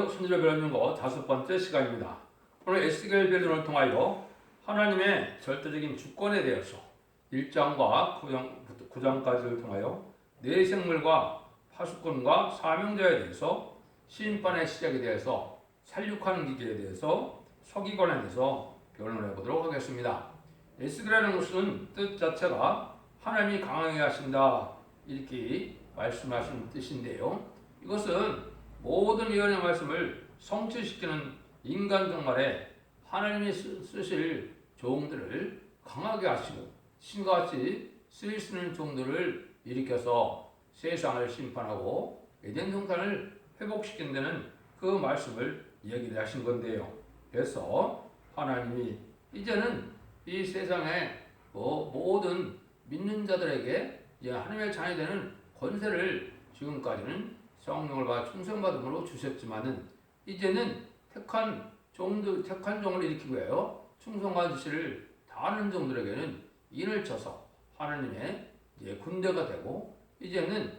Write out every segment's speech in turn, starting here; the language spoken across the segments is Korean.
순위를 배우는 거 5번째 시간입니다. 오늘 에스겔 변론을 통하여 하나님의 절대적인 주권에 대해서 1장과 9장까지를 통하여 내 생물과 파수꾼과 사명자에 대해서 심판의 시작에 대해서 살육하는 기계에 대해서 서기관에 대해서 변론해 보도록 하겠습니다. 에스겔이라는 것은 뜻 자체가 하나님이 강하게 하신다 이렇게 말씀하신 뜻인데요. 이것은 모든 예언의 말씀을 성취시키는 인간 종말에 하나님이 쓰실 종들을 강하게 하시고 신과 같이 쓰일 수 있는 종들을 일으켜서 세상을 심판하고 에덴 동산을 회복시킨다는 그 말씀을 얘기를 하신 건데요. 그래서 하나님이 이제는 이 세상의 모든 믿는 자들에게 이제 하나님의 자녀이 되는 권세를 지금까지는 성령을 받아 충성받음으로 주셨지만은 이제는 택한 종을 일으키고 해요. 충성과 지시를 다하는 종들에게는 인을 쳐서 하나님의 이제 군대가 되고 이제는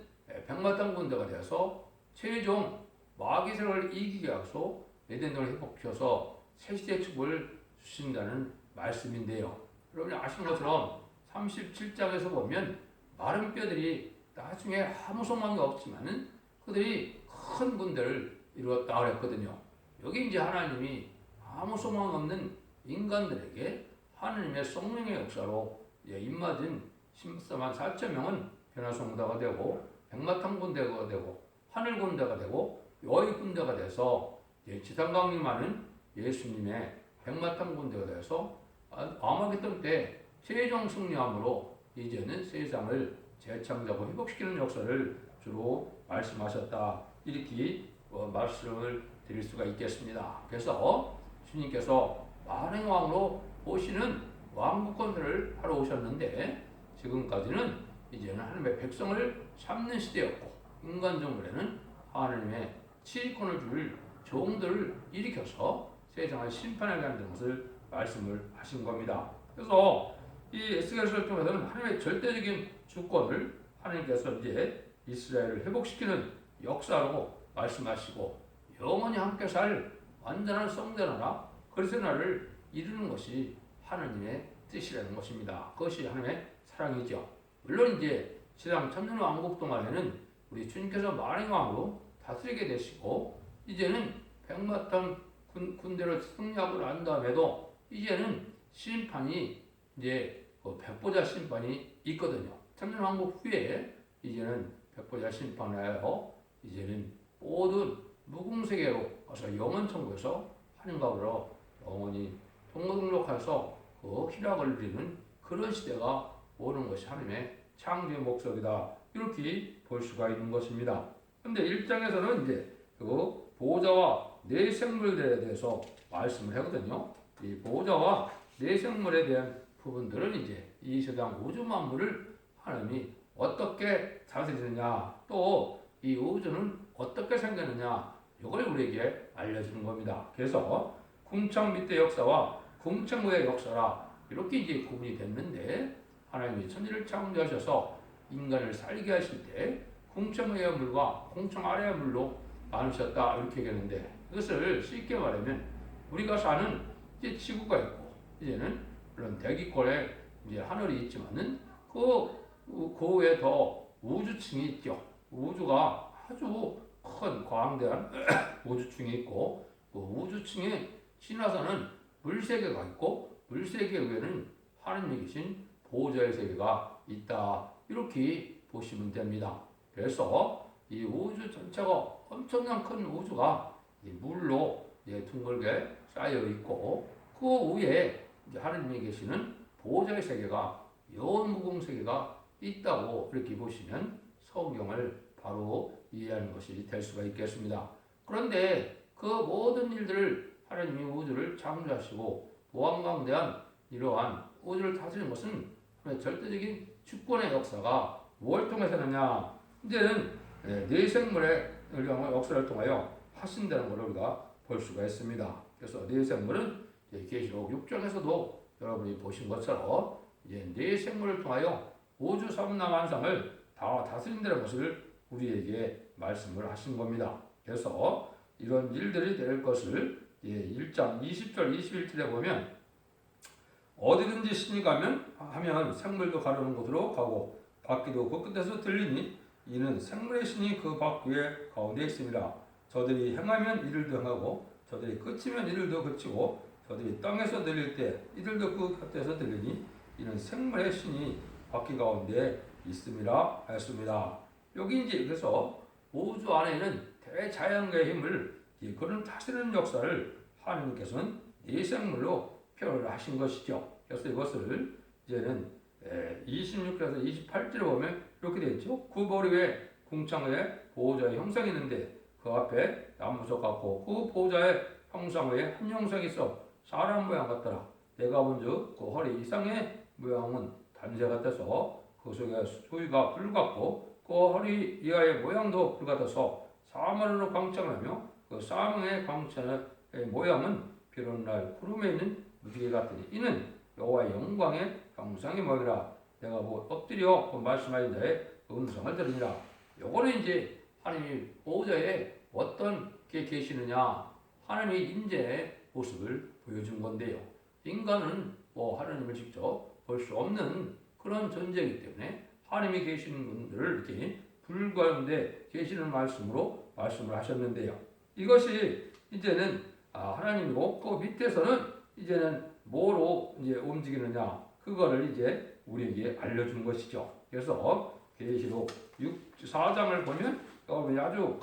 백마탄 군대가 되어서 최종 마귀 세력을 이기게 하소 에덴동을 회복시켜서 새시대 축복을 주신다는 말씀인데요. 여러분이 아시는 것처럼 37장에서 보면 마른 뼈들이 나중에 아무 소망이 없지만은 그들이 큰 군대를 이루었다 그랬거든요. 여기 이제 하나님이 아무 소망 없는 인간들에게 하나님의 성령의 역사로 입맞은 14만 4천 명은 변화성다가 되고 백마탄 군대가 되고 하늘 군대가 되고 여의 군대가 돼서 지상 강림하는 예수님의 백마탄 군대가 돼서 아마겟돈 때 최종 승리함으로 이제는 세상을 재창조하고 회복시키는 역사를 주로 말씀하셨다 이렇게 말씀을 드릴 수가 있겠습니다. 그래서 주님께서 만왕의 왕으로 오시는 왕국 건설을 하러 오셨는데 지금까지는 이제는 하나님의 백성을 삼는 시대였고 인간 정글에는 하나님의 치권을 줄 종들을 일으켜서 세상을 심판하게 하는 것을 말씀을 하신 겁니다. 그래서 이 에스겔서를 통해서는 하나님의 절대적인 주권을 하나님께서 이제 이스라엘을 회복시키는 역사로 말씀하시고 영원히 함께 살 완전한 성전하나 그리스도의 나라를 이루는 것이 하나님의 뜻이라는 것입니다. 그것이 하나님의 사랑이죠. 물론 이제 지상 천년 왕국 동안에는 우리 주님께서 만왕의 왕으로 다스리게 되시고 이제는 백마탄 군대를 승리하고 난 다음에도 이제는 심판이 이제 백보자 심판이 있거든요. 천년 왕국 후에 이제는 백보자 심판하여 이제는 모든 무궁세계로 가서 영원천국에서 하나님과 영원히 동등록해서 그 희락을 누리는 그런 시대가 오는 것이 하나님의 창조의 목적이다 이렇게 볼 수가 있는 것입니다. 그런데 1장에서는 이제 그 보호자와 내 생물들에 대해서 말씀을 하거든요. 이 보호자와 내 생물에 대한 부분들은 이제 이 세상 우주 만물을 하나님이 어떻게 다스리느냐 또 이 우주는 어떻게 생겼느냐 이걸 우리에게 알려주는 겁니다. 그래서 궁창 밑의 역사와 궁창 위의 역사라 이렇게 이제 구분이 됐는데 하나님이 천지를 창조하셔서 인간을 살게 하실 때 궁창 위의 물과 궁창 아래의 물로 나누셨다 이렇게 얘기하는데 이것을 쉽게 말하면 우리가 사는 이제 지구가 있고 이제는 물론 대기권에 이제 하늘이 있지만은 그 외에 더 우주층이 있죠. 우주가 아주 큰 광대한 우주층이 있고 그 우주층에 지나서는 물세계가 있고 물세계 위에는 하나님이 계신 보호자의 세계가 있다 이렇게 보시면 됩니다. 그래서 이 우주 전체가 엄청난 큰 우주가 물로 둥글게 쌓여 있고 그 위에 하나님이 계시는 보호자의 세계가 영원무궁 세계가 있다고 이렇게 보시면 성경을 바로 이해하는 것이 될 수가 있겠습니다. 그런데 그 모든 일들을 하나님이 우주를 창조하시고 무한강대한 이러한 우주를 다스리는 것은 절대적인 주권의 역사가 뭘 통해서느냐 이제는 내 생물의 역사를 통하여 하신다는 것을 우리가 볼 수가 있습니다. 그래서 내 생물은 계시록 6장에서도 여러분이 보신 것처럼 이제 내 생물을 통하여 우주 삼라만상을 다 다스린다는 것을 우리에게 말씀을 하신 겁니다. 그래서 이런 일들이 될 것을 1장 20절 21절에 보면 어디든지 신이 가면 하면 생물도 가려는 곳으로 가고 바퀴도 그 끝에서 들리니 이는 생물의 신이 그 바퀴의 가운데 있습니다. 저들이 행하면 이들도 행하고 저들이 그치면 이들도 그치고 저들이 땅에서 들릴 때 이들도 그 곁에서 들리니 이는 생물의 신이 바퀴 가운데 있음이라 했습니다. 여기 이제 그래서 우주 안에는 대자연의 힘을 그런 다스리는 역사를 하나님께서는 이 생물로 표현을 하신 것이죠. 그래서 이것을 이제는 26절에서 28절에 보면 이렇게 되어 있죠. 그 머리 위에 궁창에 보호자의 형상이 있는데 그 앞에 나무석 같고 그 보호자의 형상 외에 한 형상이 있어 사람 모양 같더라. 내가 본즉 그 허리 이상의 모양은 단새 같아서 그 속에 수위가 불 같고 그 허리 이하의 모양도 불 같아서 사망으로 광창하며 그 사망의 광창의 모양은 비오는 날 구름에 있는 무지개 같으니 이는 여호와의 영광의 형상이 뭐이라. 내가 엎드려 말씀하신 자의 음성을 들으니라. 요거는 이제 하나님이 보호자에 어떤 게 계시느냐, 하나님의 임재의 모습을 보여준 건데요. 인간은 하나님을 직접 볼 수 없는 그런 존재이기 때문에 하나님이 계시는 분들을 이렇게 불 가운데 계시는 말씀으로 말씀을 하셨는데요. 이것이 이제는 하나님이고 그 밑에서는 이제는 뭐로 이제 움직이느냐, 그거를 이제 우리에게 알려준 것이죠. 그래서 계시록 4장을 보면 아주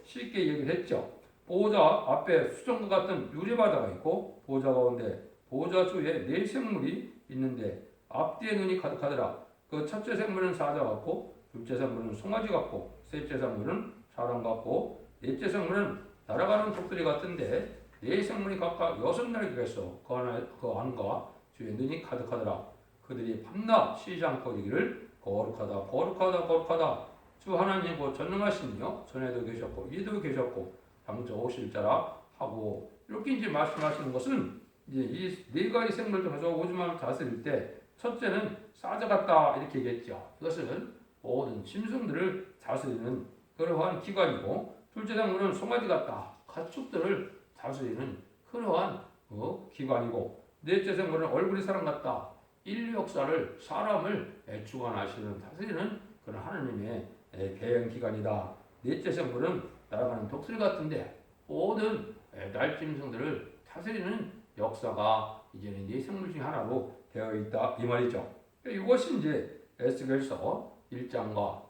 쉽게 얘기를 했죠. 보호자 앞에 수정과 같은 유리바다가 있고 보호자 가운데 보호자 주위에 네 생물이 있는데 앞뒤에 눈이 가득하더라. 그 첫째 생물은 사자 같고 둘째 생물은 송아지 같고 셋째 생물은 사람 같고 넷째 생물은 날아가는 독수리 같은데 네 생물이 각각 6날개가 있어. 그 안과 주위에 눈이 가득하더라. 그들이 밤낮 쉬지 않고 이르기를 거룩하다 거룩하다 거룩하다 주 하나님 곧 전능하신 이여 전에도 계셨고 이도 계셨고 당저 오실 자라 하고, 이렇게 이제 말씀하시는 것은 이제 이 네 가지 생물 중에서 오줌을 다스릴 때 첫째는 사자 같다 이렇게 얘기했죠. 이것은 모든 짐승들을 다스리는 그러한 기관이고, 둘째 생물은 송아지 같다 가축들을 다스리는 그러한 기관이고, 넷째 생물은 얼굴이 사람 같다 인류 역사를 사람을 주관하시는 다스리는 그런 하나님의 계행 기관이다. 넷째 생물은 날아가는 독수리 같은데 모든 날짐승들을 다스리는 역사가 이제는 네 생물 중 하나로 되어 있다 이 말이죠. 이것이 이제 에스겔서 1장과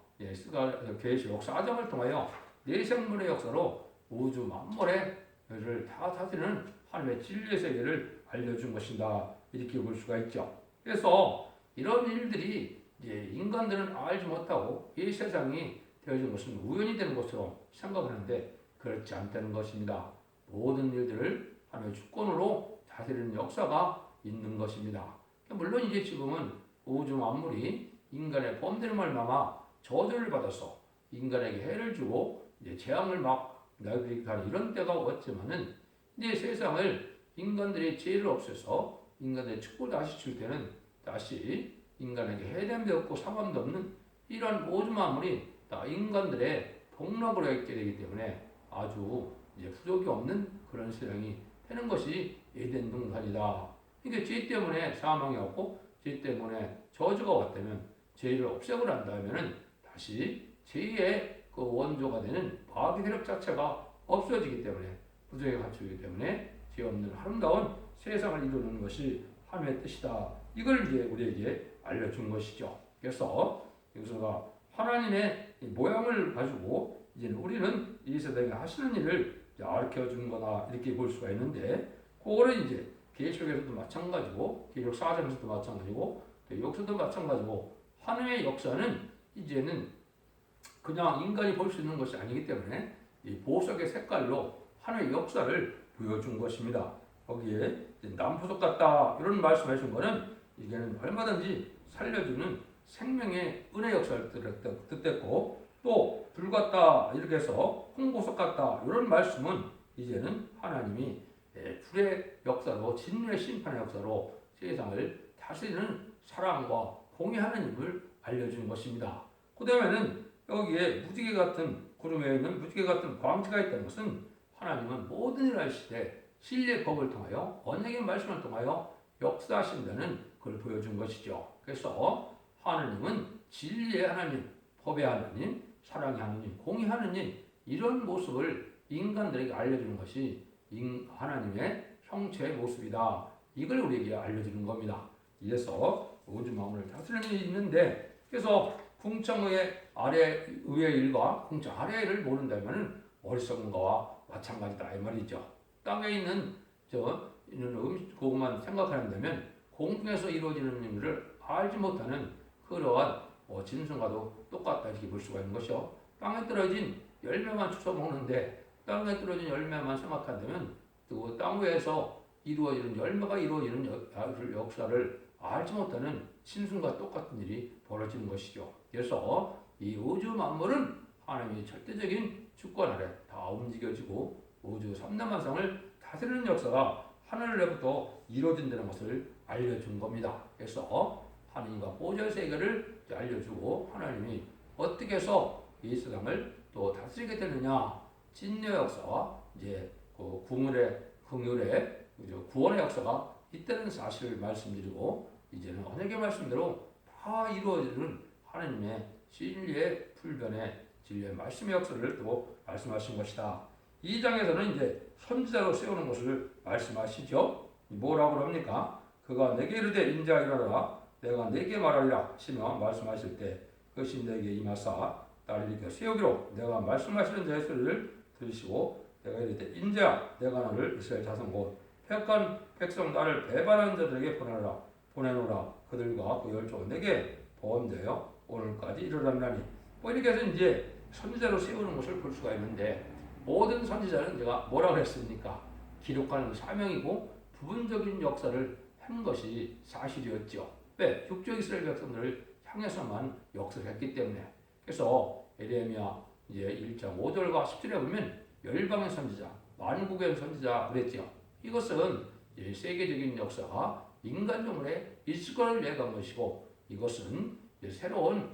계시록 4장을 통하여 네 생물의 역사로 우주 만물을 다 다스리는 하나님의 진리의 세계를 알려준 것이다 이렇게 볼 수가 있죠. 그래서 이런 일들이 이제 인간들은 알지 못하고 이 세상이 되어진 것은 우연이 되는 것으로 생각하는데 그렇지 않다는 것입니다. 모든 일들을 하나님의 주권으로 다스리는 역사가 있는 것입니다. 물론 이제 지금은 우주 만물이 인간의 범죄를 말미암아 저주를 받아서 인간에게 해를 주고 이제 재앙을 막 나게 하는 이런 때가 왔지만은 이제 세상을 인간들의 죄를 없애서 인간들의 축복을 다시 줄 때는 다시 인간에게 해됨도 없고 사함도 없는 이런 우주 만물이 다 인간들의 복락으로 있게 되기 때문에 아주 이제 부족이 없는 그런 세상이 되는 것이 에덴 동산이다. 그러니까 죄 때문에 사망이 왔고 죄 때문에 저주가 왔다면 죄를 없애고 난 다음에는 다시 죄의 그 원조가 되는 마귀 세력 자체가 없어지기 때문에 부족에 갖추기 때문에 죄 없는 아름다운 세상을 이루는 것이 하나님의 뜻이다. 이걸 이제 우리에게 알려준 것이죠. 그래서 여기서가 하나님의 모양을 가지고 이제 우리는 이 세상에 하시는 일을 가르쳐 준 거나 이렇게 볼 수가 있는데, 그거는 이제 계시록에서도 마찬가지고 계시록 4장에서도 마찬가지고 역사도 마찬가지고 하나님의 역사는 이제는 그냥 인간이 볼 수 있는 것이 아니기 때문에 이 보석의 색깔로 하나님의 역사를 보여준 것입니다. 거기에 남보석 같다 이런 말씀하신 거는 이게는 얼마든지 살려주는 생명의 은혜 역사를 뜻했고, 또 불 같다 이렇게 해서 홍보석 같다 이런 말씀은 이제는 하나님이 불의 역사로 진리의 심판의 역사로 세상을 다스리는 사랑과 공의하는 힘을 알려주는 것입니다. 그 다음에는 여기에 무지개 같은 구름 위에 있는 무지개 같은 광채가 있다는 것은 하나님은 모든 일을 하시되 진리의 법을 통하여 언약의 말씀을 통하여 역사하신다는 그걸 보여준 것이죠. 그래서 하나님은 진리의 하나님, 법의 하나님, 사랑의 하나님, 공의 하나님 이런 모습을 인간들에게 알려주는 것이 하나님의 형체의 모습이다. 이걸 우리에게 알려주는 겁니다. 이래서 우주 만물을 다스리는 일이 있는데 그래서 궁창의 아래 위의 일과 궁창 아래를 모른다면 어리석은 거와 마찬가지다 이 말이죠. 땅에 있는 그것만 생각한다면 공중에서 이루어지는 일을 알지 못하는 그러한 짐승과도 똑같다 이렇게 볼 수가 있는 것이요. 땅에 떨어진 열매만 주워 먹는데 땅에 떨어진 열매만 생각한다면 또 땅 위에서 이루어지는 열매가 이루어지는 역사를 알지 못하는 짐승과 똑같은 일이 벌어지는 것이죠. 그래서 이 우주 만물은 하나님의 절대적인 주권 아래 다 움직여지고 우주 3대만상을 다스리는 역사가 하늘로부터 이루어진다는 것을 알려준 겁니다. 그래서 하나님과 보좌의 세계를 알려주고 하나님이 어떻게 해서 이 세상을 또 다스리게 되느냐 진노의 역사와 이제 그 긍휼의 구원의 역사가 있다는 사실을 말씀드리고 이제는 언약의 말씀대로 다 이루어지는 하나님의 진리의 풀변의 진리의 말씀의 역사를 또 말씀하신 것이다. 2장에서는 이제 선지자로 세우는 것을 말씀하시죠. 뭐라고 합니까? 그가 내게 이르되 인자야 일어나라 내가 내게 말하리라 하시며 말씀하실 때 그것이 내게 임하사 나를 일으켜 세우기로 내가 말씀하시는 자의 소리를 들으시고 내가 이르되 인자야 내가 너를 이스라엘 자손 곧 택한 백성 나를 배반하는 자들에게 보내노라 그들과 그 열조가 내게 보험되어 오늘까지 이르렀나니 이렇게 해서 이제 선지자로 세우는 것을 볼 수가 있는데 모든 선지자는 제가 뭐라고 그랬습니까? 기록하는 사명이고 부분적인 역사를 한 것이 사실이었죠. 왜? 육적 이스라엘 백성들을 향해서만 역사를 했기 때문에. 그래서 에레미야 이제 1장 5절과 10절에 보면 열방의 선지자, 만국의 선지자 그랬죠. 이것은 세계적인 역사가 인간적으로 있을 것을 예고한 것이고 이것은 새로운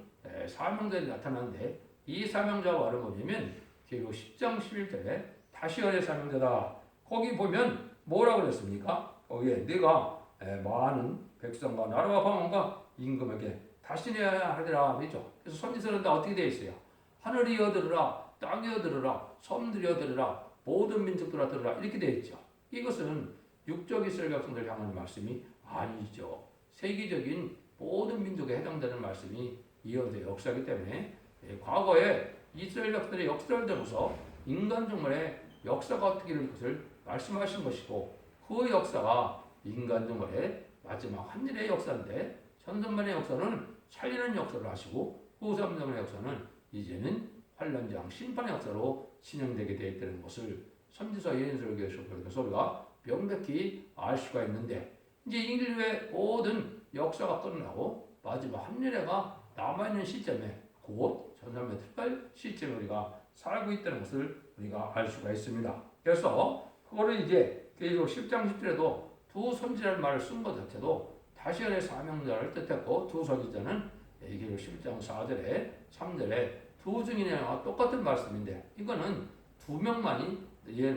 사명자들이 나타나는데 이 사명자가 바로 뭐냐면 계시록 10장 11절에 다시엘의 사명자다. 거기 보면 뭐라고 그랬습니까? 거기에 네가 많은 백성과 나라와 방언과 임금에게 다시내야 하리라 그랬죠. 그래서 선지서는 다 어떻게 되어 있어요? 하늘이 여들으라, 땅이 여들으라, 섬들이 여들으라, 모든 민족들아 들으라 이렇게 되어 있죠. 이것은 육적 이스라엘 백성들 향하는 말씀이 아니죠. 세계적인 모든 민족에 해당되는 말씀이 이어져 역사이기 때문에 과거에 이스라엘 백성들의 역사를 들어서 인간 정말의 역사가 어떻게 될 것을 말씀하신 것이고 그 역사가 인간 정말의 마지막 한일의 역사인데 천선만의 역사는 살리는 역사를 하시고 후삼정의 역사는 이제는 환란장 심판의 역사로 진행되게 되어 있다는 것을 선지서 예언설교에서 우리가 명백히 알 수가 있는데 이제 인류의 모든 역사가 끝나고 마지막 한일회가 남아있는 시점에 곧 전삼의 특별 시점에 우리가 살고 있다는 것을 우리가 알 수가 있습니다. 그래서 그거를 이제 계시록 10장 10절에도 두 선지자를 말을 쓴 것 자체도 다시엘의 사명자를 뜻했고 두 선지자는 계시록 10장 4절에 3절에 두 증인이랑 똑같은 말씀인데 이거는 두 명만이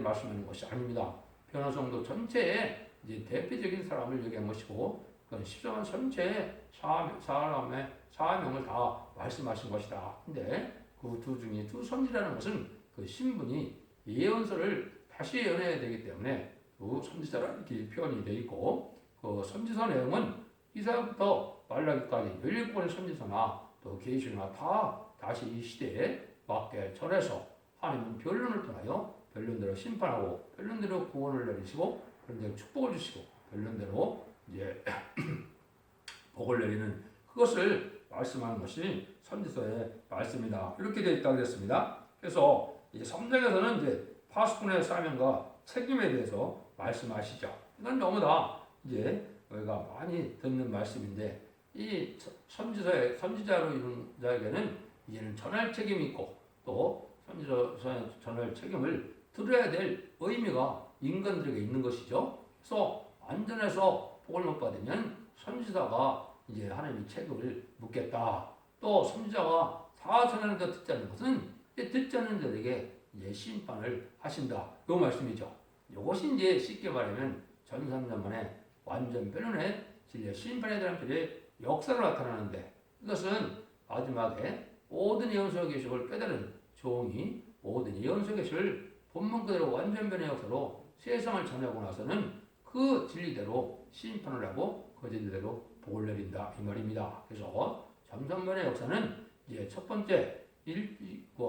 말씀하는 것이 아닙니다. 변호성도 전체에 이제 대표적인 사람을 얘기한 것이고 그건 10장 전체의 사람의 사명을 다 말씀하신 것이다. 근데 그 두 중에 두 선지라는 것은 그 신분이 예언서를 다시 예언해야 되기 때문에 그 선지자라 이렇게 표현이 되어 있고 그 선지서 내용은 이사야부터 말라기까지 17권의 선지서나 또 계시나 다 다시 이 시대에 맞게 전해서 하나님은 변론을 통하여 변론대로 심판하고 변론대로 구원을 내리시고 변론대로 축복을 주시고 변론대로 이제 복을 내리는 그것을 말씀하는 것이 선지서의 말씀이다. 이렇게 되어 있다고 그랬습니다. 그래서 이제 3장에서는 이제 파수꾼의 사명과 책임에 대해서 말씀하시죠. 이건 너무나 이제 우리가 많이 듣는 말씀인데 이 선지자로 이룬 자에게는 이제는 전할 책임이 있고 또 선지자 전할 책임을 들어야 될 의미가 인간들에게 있는 것이죠. 그래서 안전해서 복을 못 받으면 선지자가 이제 하나님의 책임을 묻겠다. 또 선지자가 다 전하는 것 듣지 않는 것은 듣지 않는 자들에게 이제 심판을 하신다. 요 말씀이죠. 이것이 이제 쉽게 말하면 전삼전만의 완전 변론의 진리의 심판에 대한 필요의 역사로 나타나는데, 이것은 마지막에 모든 예언서 계시록을 깨달은 종이 모든 예언서 계시를 본문 그대로 완전 변의 역사로 세상을 전하고 나서는 그 진리대로 심판을 하고 그 진리대로 복을 내린다 이 말입니다. 그래서 전삼변의 역사는 이제 첫 번째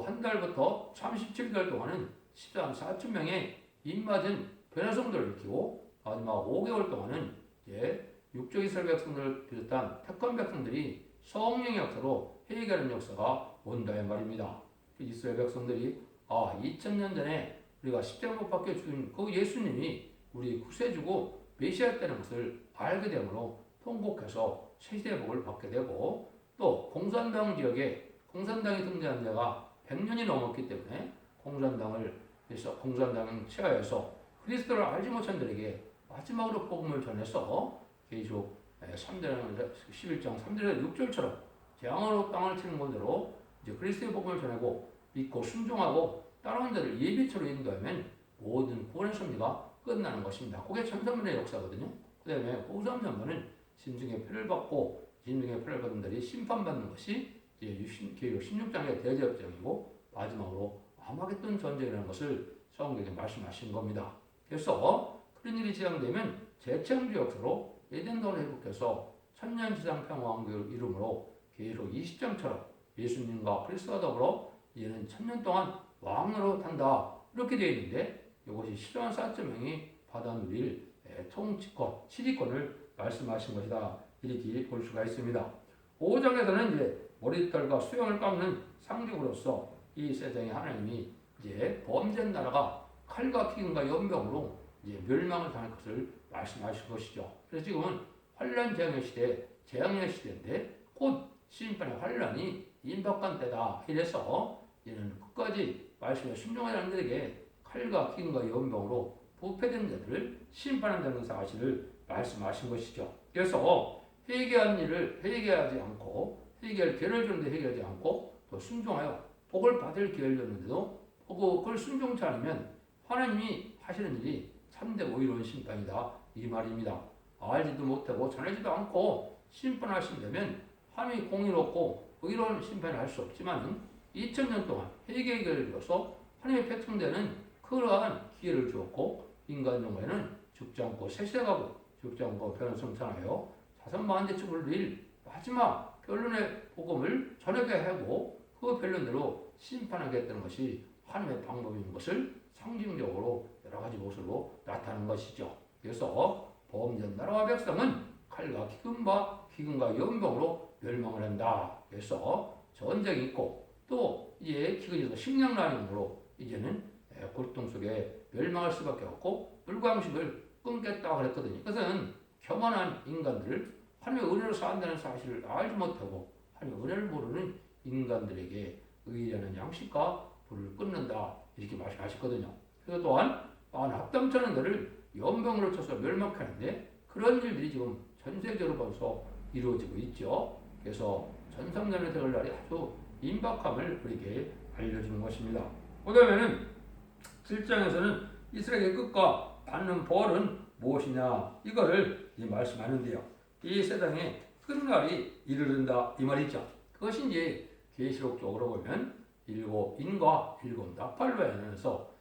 한 달부터 37개월 동안은 14만 4천 명의 입맞은 변화성들을 일으키고, 마지막 5개월 동안은 이제 육적 이스라엘 백성들을 비롯한 택한 백성들이 성령의 역사로 회개하는 역사가 온다 이 말입니다. 이스라엘 백성들이 2000년 전에 우리가 십자가 못 박혀 죽은 그 예수님이 우리 구세주고 메시아였다는 것을 알게 되므로 통곡해서 세시의 복을 받게 되고, 또 공산당 지역에 공산당이 등장한 지가 100년이 넘었기 때문에 공산당 치하에서 그리스도를 알지 못한 자들에게 마지막으로 복음을 전해서 계속 11장 3절에서 6절처럼 재앙으로 땅을 치는 것대로 이제 그리스도의 복음을 전하고 믿고 순종하고 따라온 자를 예비처로 인도하면 모든 구원의 섭리가 끝나는 것입니다. 그게 전삼문의 역사거든요. 그 다음에 후삼전문은 짐승의 표를 받고 짐승의 표를 받은 자들이 심판받는 것이 이제 계시록 16장의 대제협정이고, 마지막으로 아마겟돈 전쟁이라는 것을 성경에 말씀하신 겁니다. 그래서 그런 일이 지향되면 재창조 역사로 에덴동을 회복해서 천년지상 평화왕국을 이름으로 계시록 20장처럼 예수님과 그리스도와 더불어 이제는 1000년 동안 왕으로 탄다 이렇게 되어 있는데, 이것이 14만 4천 명이 받아 누릴 통치권, 시리권을 말씀하신 것이다 이렇게 볼 수가 있습니다. 5장에서는 이제 머리털과 수염을 깎는 상징으로서 이 세상에 하나님이 이제 범죄한 나라가 칼과 기근과 연병으로 이제 멸망을 당할 것을 말씀하신 것이죠. 그래서 지금은 환란 재앙의 시대, 재앙의 시대인데 곧 심판의 환란이 임박한 때다. 이래서 이제는 끝까지 말씀에 순종하지 않는 자에게 칼과 기근과 연병으로 부패된 자들을 심판한다는 사실을 말씀하신 것이죠. 그래서 회개한 일을 회개하지 않고, 회개할 기회를 줬는데 회개하지 않고 또 순종하여 복을 받을 기회를 줬는데도 그걸 순종치 않으면 하나님이 하시는 일이 참되고 의로운 심판이다 이 말입니다. 알지도 못하고 전하지도 않고 심판하신다면 하나님이 공의롭고 의로운 심판을 할 수 없지만 2000년 동안 회개의 기회를 줘서 하나님의 백성되는 그러한 기회를 주었고, 인간 영혼에는 죽지 않고 세세가고 죽지 않고 변성창하여 자선만대축을 릴 마지막 결론의 복음을 전하게 하고 그 변론대로 심판하겠다는 것이 하나님의 방법인 것을 상징적으로 여러 가지 모습으로 나타나는 것이죠. 그래서 범죄한 나라와 백성은 칼과 기근과 연병으로 멸망을 한다. 그래서 전쟁이 있고 또 이제 기근에서 식량난으로 이제는 고통 속에 멸망할 수밖에 없고 물광식을 끊겠다 그랬거든요. 그것은 교만한 인간들을 하나님의 은혜로 산다는 사실을 알지 못하고 하나님의 은혜를 모르는 인간들에게 의라는 양식과 불을 끊는다 이렇게 말씀하셨거든요. 그래서 또한 합당치 않은 자를 연병으로 쳐서 멸망하는데 그런 일들이 지금 전 세계적으로 벌써 이루어지고 있죠. 그래서 전성전에 들어갈 날이 아주 임박함을 우리에게 알려주는 것입니다. 그 다음에는 7장에서는 이스라엘의 끝과 받는 벌은 무엇이냐 이거를 말씀하는데요. 이 세상에 끝날이 이르른다 이 말이죠. 그것이 이제 계시록적으로 보면 7인과 7나팔로 하면서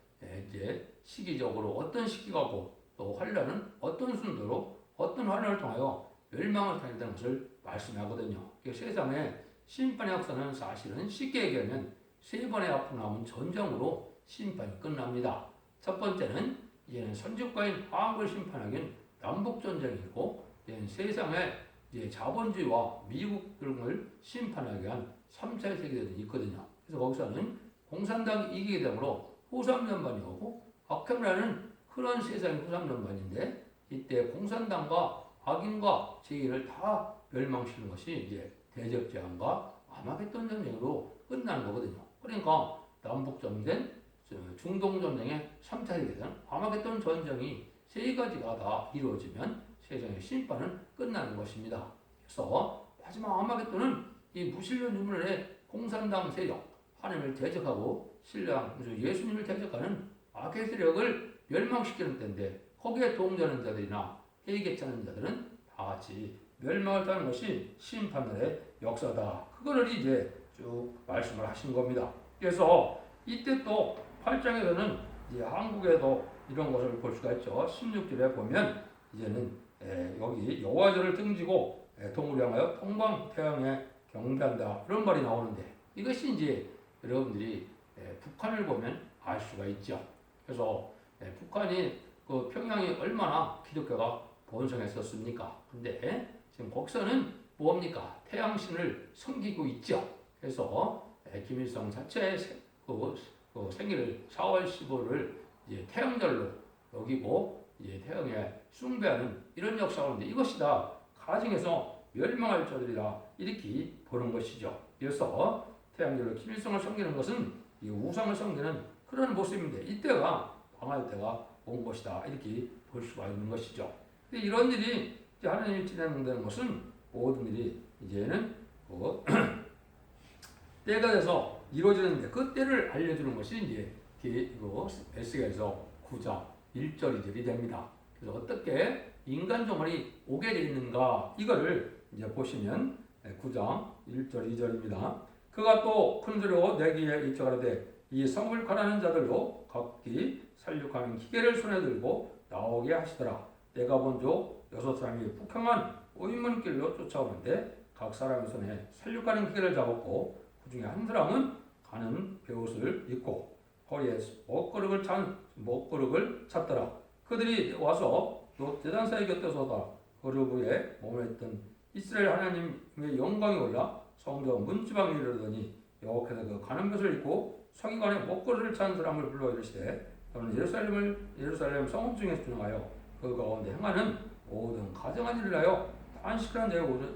이제 시기적으로 어떤 시기가 고 또 환란은 어떤 순서로 어떤 환란을 통하여 멸망을 당한다는 것을 말씀하거든요. 세상에 심판의 역사는 사실은 쉽게 얘기하면 세 번의 앞으로 남은 전쟁으로 심판이 끝납니다. 첫 번째는 이제는 선지국가인 화학을 심판하기엔 남북전쟁이고, 이제는 세상의 이제 자본주의와 미국 등을 심판하기 위한 3차 세계대전이 있거든요. 그래서 거기서는 공산당이 이기게 되므로 후삼전반이 오고, 악행라는 그런 세상의 후삼전반인데 이때 공산당과 악인과 죄인을 다 멸망시키는 것이 이제 대적재앙과 아마겟돈 전쟁으로 끝나는 거거든요. 그러니까 남북전쟁, 중동전쟁의 3차 세계대전, 아마겟돈 전쟁이 세 가지가 다 이루어지면 세상의 심판은 끝나는 것입니다. 그래서 마지막 아마겟돈은 이 무신론 유물의 공산당 세력, 하나님을 대적하고 신랑 예수님을 대적하는 악의 세력을 멸망시키는 때인데 거기에 동조하는 자들이나 회개하는 자들은 다 같이 멸망을 당하는 것이 심판날의 역사다. 그거를 이제 쭉 말씀을 하신 겁니다. 그래서 이때 또 8장에서는 이제 한국에도 이런 것을 볼 수가 있죠. 16절에 보면 이제는 여기 여호와저를 등지고 동을 향하여 통방태양에 경배한다 이런 말이 나오는데 이것이 이제 여러분들이 북한을 보면 알 수가 있죠. 그래서 북한이 그 평양이 얼마나 기독교가 번성했었습니까? 근데 지금 거기서는 뭡니까? 태양신을 섬기고 있죠. 그래서 김일성 자체의 그 생일을 4월 15일을 이제 태양절로 여기고 이제 태양에 숭배하는 이런 역사가 있는데 이것이 다 가정에서 멸망할 자들이라 이렇게 보는 것이죠. 그래서 태양절로 김일성을 섬기는 것은 이 우상을 섬기는 그런 모습인데 이때가 망할 때가 온 것이다 이렇게 볼 수가 있는 것이죠. 근데 이런 일이 이제 하나님이 진행되는 것은 모든 일이 이제는 때가 돼서 이루어지는데 그 때를 알려주는 것이 이제 이거 에스겔서 9장 1절 2절이 됩니다. 그래서 어떻게 인간 종말이 오게 되 있는가 이거를 이제 보시면 9장 1절 2절입니다. 그가 또 큰 소리로 내게 일적하되 이 성을 가라는 자들로 각기 살육하는 기계를 손에 들고 나오게 하시더라. 내가 본즉 6사람이 북향한 오인문길로 쫓아오는데 각 사람의 손에 살육하는 기계를 잡았고 그 중에 한 사람은 가는 베옷을 입고 허리에 먹거룩을 찼더라. 그들이 와서 또 제단사의 곁에 서다 그룹 위에 몸에 있던 이스라엘 하나님의 영광이 올라 성전 문지방에 이르더니 여호와께서 그 가는 것을 입고 서기관의 먹거리를 찬 사람을 불러 이르시되 너는 예루살렘 성읍 중에 중하여 그 가운데 행하는 모든 가정한 일을 하여 단식한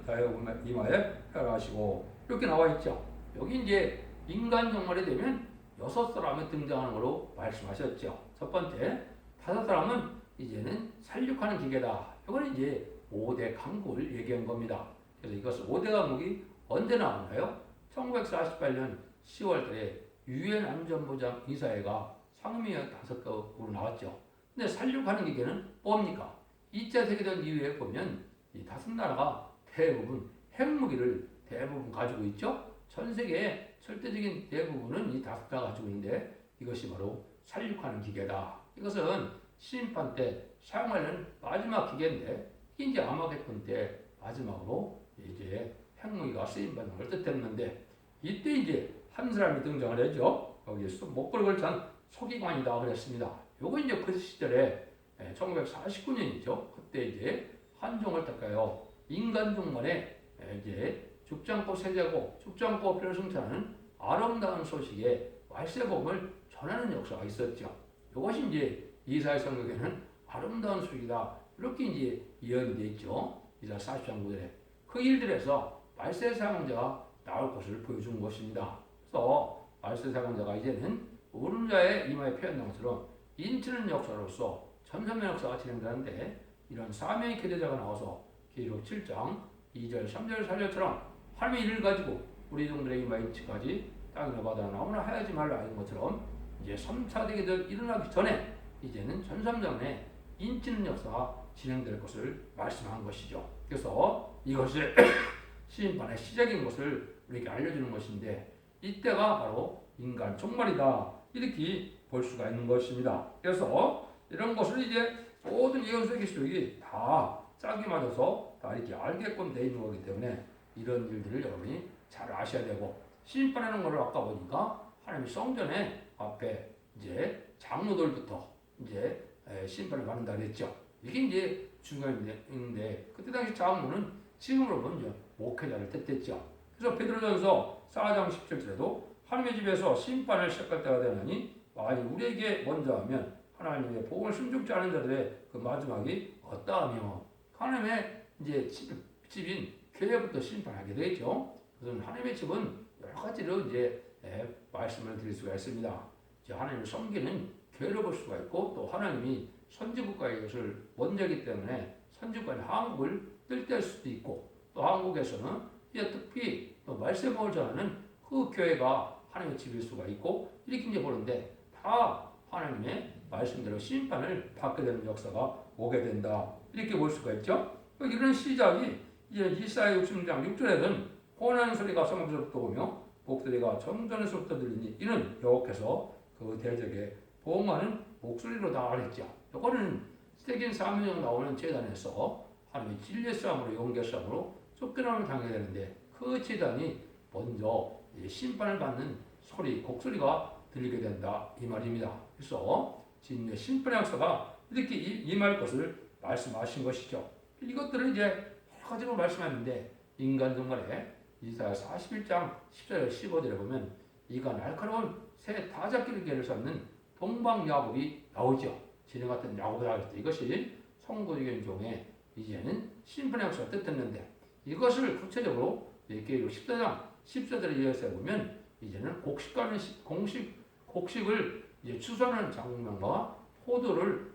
자의 이마에 펴라하시고 이렇게 나와 있죠. 여기 이제 인간 종말이 되면 6사람이 등장하는 걸로 말씀하셨죠. 첫 번째, 5사람은 이제는 살육하는 기계다. 이건 이제 5대 강국을 얘기한 겁니다. 그래서 이것을 5대 강국이 언제 나오나요? 1948년 10월달에 유엔 안전보장 이사회가 상임위 5개국으로 나왔죠. 근데 살육하는 기계는 뭡니까? 2차 세계대전 이후에 보면 이 5나라가 대부분 핵무기를 대부분 가지고 있죠. 전 세계의 절대적인 대부분은 이 5나라가 가지고 있는데 이것이 바로 살육하는 기계다. 이것은 심판 때 사용하는 마지막 기계인데 이제 아마겟돈 때 마지막으로 이제 핵무기가 쓰임받는 걸 뜻했는데 이때 이제 한 사람이 등장을 했죠. 거기에서 목걸이를 찬 서기관이다 그랬습니다. 요거 이제 그 시절에 1949년이죠. 그때 이제 한종을 닦아요. 인간 종말에 이제 죽지 않고 세자고 죽지 않고 별승천하는 아름다운 소식에 말세복음을 전하는 역사가 있었죠. 이것이 이제 이사야 성경에는 아름다운 소식이다. 이렇게 이제 예언이 되어 있죠. 이사야 40장 9절에 그 일들에서 말세 사망자가 나올 것을 보여준 것입니다. 그래서 말세 사망자가 이제는 모르는 자의 이마에 표현된 것처럼 인치는 역사로서 전선의 역사가 진행되는데 이런 사명의 계제자가 나와서 기록 7장 2절 3절 4절처럼 하나님의 일을 가지고 우리 종들의 이마에 인치까지 땅이나 바다나 아무나 하지 말라 하는 것처럼 이제 3차 대계들 일어나기 전에 이제는 전삼전에 인치는 역사가 진행될 것을 말씀한 것이죠. 그래서 이것이 심판의 시작인 것을 우리에게 알려주는 것인데 이때가 바로 인간 종말이다 이렇게 볼 수가 있는 것입니다. 그래서 이런 것을 이제 모든 예언서의 기록이 다 짝이 맞아서 다 이렇게 알게끔 되어 있는 거기 때문에 이런 일들을 여러분이 잘 아셔야 되고 심판하는 것을 아까 보니까 하나님이 성전에 앞에 이제 장로들부터 이제 심판을 받는다 그랬죠. 이게 이제 중요한데 그때 당시 장로는 지금으로 보면 목회자를 뜻했죠. 그래서 베드로전서 4장 17절에도 하나님의 집에서 심판을 시작할 때가 되느니 만일 우리에게 먼저 하면 하나님의 복음을 순종치 않은 자들의 그 마지막이 어떠하며 하나님의 이제 집인 교회부터 심판하게 되죠. 그래서 하나님의 집은 여러 가지로 이제 말씀을 드릴 수가 있습니다. 이제 하나님을 섬기는 교회로 볼 수가 있고 또 하나님이 선지국가의 것을 먼저이기 때문에 선지국가는 한국을 뜰 수도 있고 또 한국에서는 이제 특히 또 말씀을 전하는 그 교회가 하나님의 집일 수가 있고 이렇게 이제 보는데 다 하나님의 말씀대로 심판을 받게 되는 역사가 오게 된다. 이렇게 볼 수가 있죠. 이런 시작이 이제 이사야 66장 6절에는 호난 소리가 성부서부터 오며 목소리가 정전에서부터 들리니 이는 여호와께서 그 대적에 보응하는 목소리로다 그랬죠. 이거는 세긴 사명에 나오는 제단에서 하나님의 진리의 싸움으로 용계 싸움으로 쫓겨남을 당해야 되는데 그 제단이 먼저 심판을 받는 소리, 곡소리가 들리게 된다 이 말입니다. 그래서 진리의 심판의 역사가 이렇게 임할 것을 말씀하신 것이죠. 이것들을 이제 여러 가지로 말씀하는데 인간 동말에 이사야 41장 10절 15절에 보면 이가 날카로운 새 다잡기를 개를 쌓는 동방야곱이 나오죠. 진해 같은 야곱이 나올 때 이것이 성도적인 종의 이제는 심판의 역사가 뜻했는데 이것을 구체적으로 계율 14장 14절에 이어서 보면 이제는 곡식을 이제 추수하는 장면과 포도를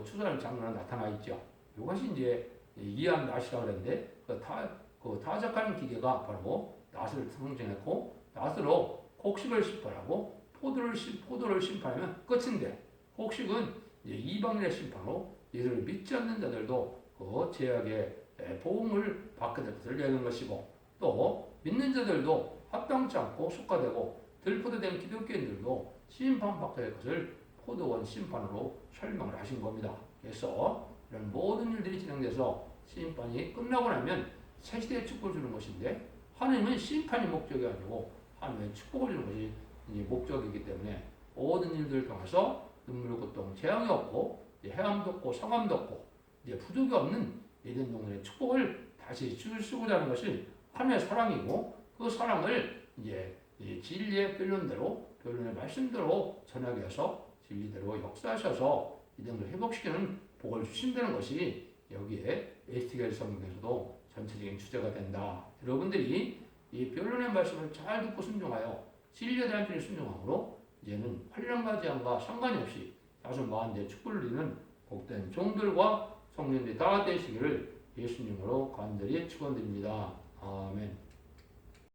추수하는 장면이 나타나 있죠. 이것이 이제 이해한 낫이라고 그랬는데 그 타작하는 기계가 바로 낫을 상징했고 낫으로 곡식을 심판하고 포도를 심판하면 끝인데 곡식은 이제 이방인의 심판으로 이들을 믿지 않는 자들도 그 제약의 보응을 받게 될 것을 얘기하는 것이고 또 믿는 자들도 합당치 않고 속가되고 들포도된 기독교인들도 심판받게 될 것을 포도원 심판으로 설명을 하신 겁니다. 그래서 이런 모든 일들이 진행돼서 심판이 끝나고 나면 새 시대의 축복을 주는 것인데 하나님은 심판이 목적이 아니고 하나님의 축복을 주는 것이 이제 목적이기 때문에 모든 일들을 통해서 눈물, 고통, 재앙이 없고 해함도 없고 성함도 없고 이제 부족이 없는 에덴 동산의 축복을 다시 주시고자 하는 것이 하나님의 사랑이고 그 사랑을 이제 진리의 변론의 말씀대로 전하게 해서 진리대로 역사하셔서 이들을 회복시키는 복을 주신다는 것이 여기에 에스겔 성경에서도 전체적인 주제가 된다. 여러분들이 이 변론의 말씀을 잘 듣고 순종하여 진리에 대한 순종함으로 이제는 환란과 재앙과 상관이 없이 다소 마흔대 축복을 누리는 복된 종들과 성령들이 다 되시기를 예수님으로 간절히 축원드립니다. 아멘.